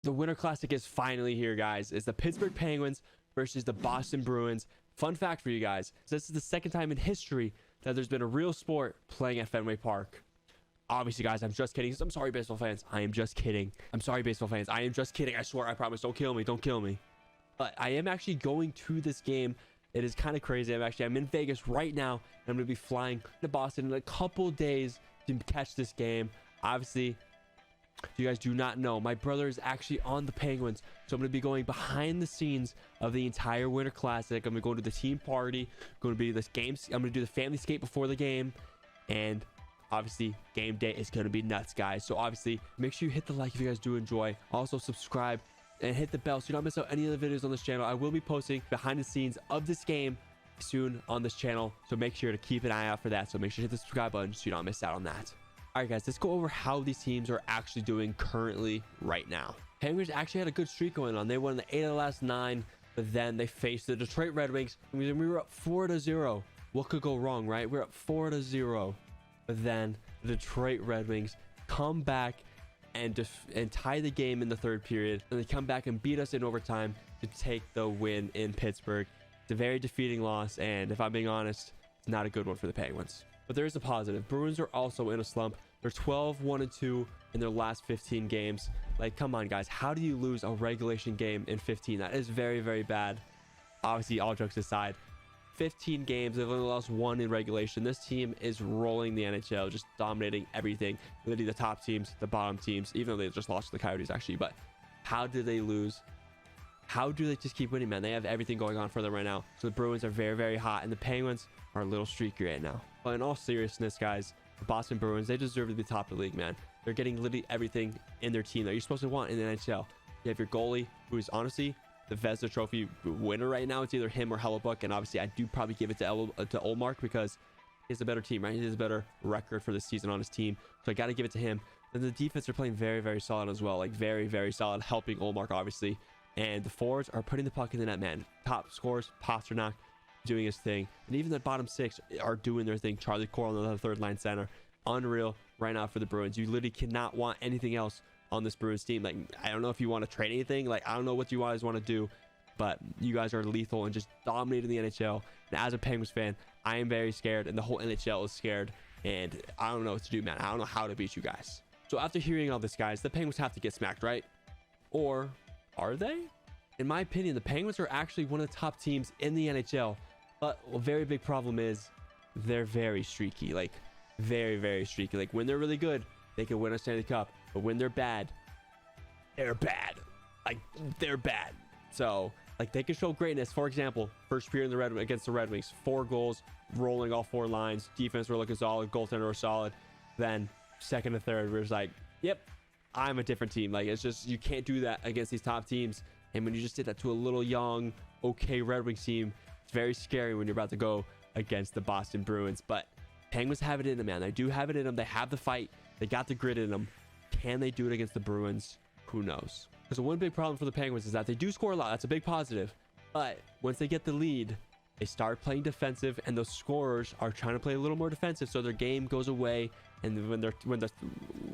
The Winter Classic is finally here, guys. It's the Pittsburgh Penguins versus the Boston Bruins. Fun fact for you guys, this is the second time in history that there's been a real sport playing at Fenway Park. Obviously, guys, I'm just kidding. I'm sorry, baseball fans. I am just kidding. I'm sorry, baseball fans. I am just kidding. I swear, I promise. Don't kill me. Don't kill me. But I am actually going to this game. It is kind of crazy. I'm in Vegas right now, and I'm going to be flying to Boston in a couple days to catch this game. Obviously, if you guys do not know, my brother is actually on the Penguins, so I'm going to be going behind the scenes of the entire Winter Classic. I'm going to go to the team party, going to be this game. I'm going to do the family skate before the game, and obviously game day is going to be nuts, guys. So obviously make sure you hit the like if you guys do enjoy. Also subscribe and hit the bell so you don't miss out any of the videos on this channel. I will be posting behind the scenes of this game soon on this channel, so make sure to keep an eye out for that. So make sure to hit the subscribe button so you don't miss out on that. All right, guys, let's go over how these teams are actually doing currently right now. Penguins actually had a good streak going on. They won the 8 of the last 9, but then they faced the Detroit Red Wings. We were up 4-0. What could go wrong, right? We're up 4-0. But then the Detroit Red Wings come back and tie the game in the third period. And they come back and beat us in overtime to take the win in Pittsburgh. It's a very defeating loss, and if I'm being honest, it's not a good one for the Penguins. But there is a positive. Bruins are also in a slump. They're 12-1-2 in their last 15 games. Like, come on, guys. How do you lose a regulation game in 15? That is very, very bad. Obviously, all jokes aside, 15 games. They've only lost 1 in regulation. This team is rolling the NHL, just dominating everything. Literally the top teams, the bottom teams, even though they just lost to the Coyotes, actually. But how did they lose? How do they just keep winning, man? They have everything going on for them right now. So the Bruins are very, very hot, and the Penguins are a little streaky right now. But in all seriousness, guys, the Boston Bruins, they deserve to be top of the league, man. They're getting literally everything in their team that you're supposed to want in the NHL. You have your goalie, who is honestly the Vezina Trophy winner right now. It's either him or Hellebuck, and obviously I do probably give it to Ullmark because he has a better team, right? He has a better record for the season on his team, so I got to give it to him. And the defense are playing very, very solid as well, like very, very solid, helping Ullmark obviously. And the forwards are putting the puck in the net, man. Top scorers, Pasternak doing his thing, and even the bottom 6 are doing their thing. Charlie Coyle on the third line center, unreal right now for the Bruins. You literally cannot want anything else on this Bruins team. Like, I don't know if you want to trade anything. Like, I don't know what you guys want to do, but you guys are lethal and just dominating the NHL. And as a Penguins fan, I am very scared, and the whole NHL is scared, and I don't know what to do, man. I don't know how to beat you guys. So after hearing all this, guys, the Penguins have to get smacked, right? Or are they? In my opinion, the Penguins are actually one of the top teams in the NHL, but a very big problem is they're very streaky. Like, very, very streaky. Like, when they're really good, they can win a Stanley Cup, but when they're bad, they're bad. Like, they're bad. So, like, they can show greatness. For example, first period in against the Red Wings, 4 goals, rolling all 4 lines. Defense were looking solid, goaltender were solid. Then second and third, we're just like, yep, I'm a different team. Like, it's just, you can't do that against these top teams. And when you just did that to a little young, okay Red Wings team, it's very scary when you're about to go against the Boston Bruins. But Penguins have it in them, man. They do have it in them. They have the fight. They got the grit in them. Can they do it against the Bruins? Who knows? Because the one big problem for the Penguins is that they do score a lot. That's a big positive. But once they get the lead, they start playing defensive, and those scorers are trying to play a little more defensive, so their game goes away. And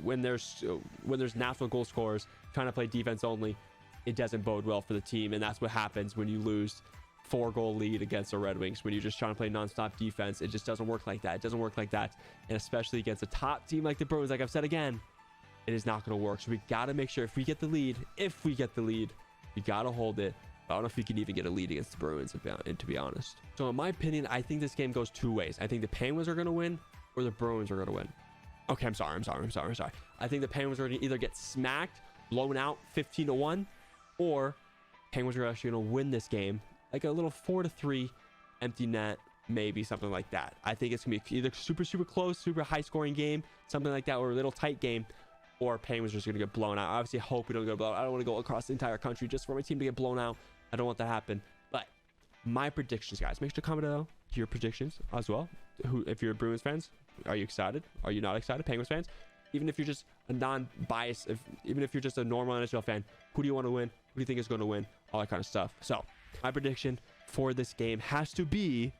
when there's natural goal scorers trying to play defense only, it doesn't bode well for the team. And that's what happens when you lose 4-goal lead against the Red Wings. When you're just trying to play nonstop defense, it just doesn't work like that. It doesn't work like that. And especially against a top team like the Bruins, like I've said again, it is not going to work. So we got to make sure if we get the lead, we got to hold it. I don't know if we can even get a lead against the Bruins, to be honest. So in my opinion, I think this game goes 2 ways. I think the Penguins are going to win, or the Bruins are going to win. Okay, I'm sorry. I think the Penguins are going to either get smacked, blown out 15-1, or Penguins are actually going to win this game, like a little 4-3 empty net, maybe something like that. I think it's going to be either super, super close, super high scoring game, something like that, or a little tight game, or Penguins are just going to get blown out. I obviously hope we don't get blown out. I don't want to go across the entire country just for my team to get blown out. I don't want that to happen. But my predictions, guys, make sure to comment down your predictions as well. If you're Bruins fans, are you excited? Are you not excited? Penguins fans, even if you're just a non-biased, even if you're just a normal NHL fan, who do you want to win? Who do you think is going to win? All that kind of stuff. So my prediction for this game has to be,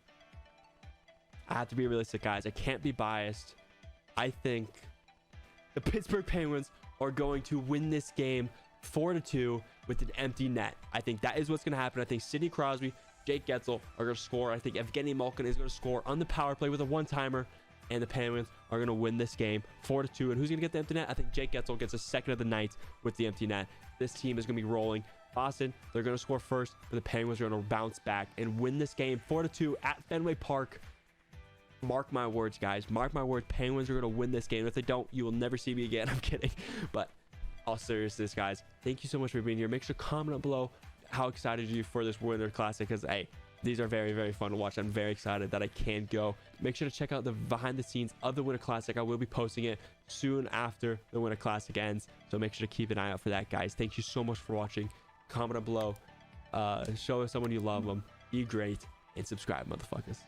I have to be realistic, guys. I can't be biased. I think the Pittsburgh Penguins are going to win this game 4-2 with an empty net. I think that is what's going to happen. I think Sidney Crosby, Jake Getzel are going to score. I think Evgeny Malkin is going to score on the power play with a one-timer, and the Penguins are going to win this game 4-2. And who's going to get the empty net? I think Jake Getzel gets a second of the night with the empty net. This team is going to be rolling. Boston, they're going to score first, but the Penguins are going to bounce back and win this game 4-2 at Fenway Park. Mark my words, guys. Mark my words. Penguins are going to win this game. If they don't, you will never see me again. I'm kidding. But all seriousness, guys, thank you so much for being here. Make sure to comment down below how excited you for this Winter Classic, because, hey, these are very, very fun to watch. I'm very excited that I can go. Make sure to check out the behind the scenes of the Winter Classic. I will be posting it soon after the Winter Classic ends, so make sure to keep an eye out for that, guys. Thank you so much for watching. Comment down below. Show someone you love them. Be great and subscribe, motherfuckers.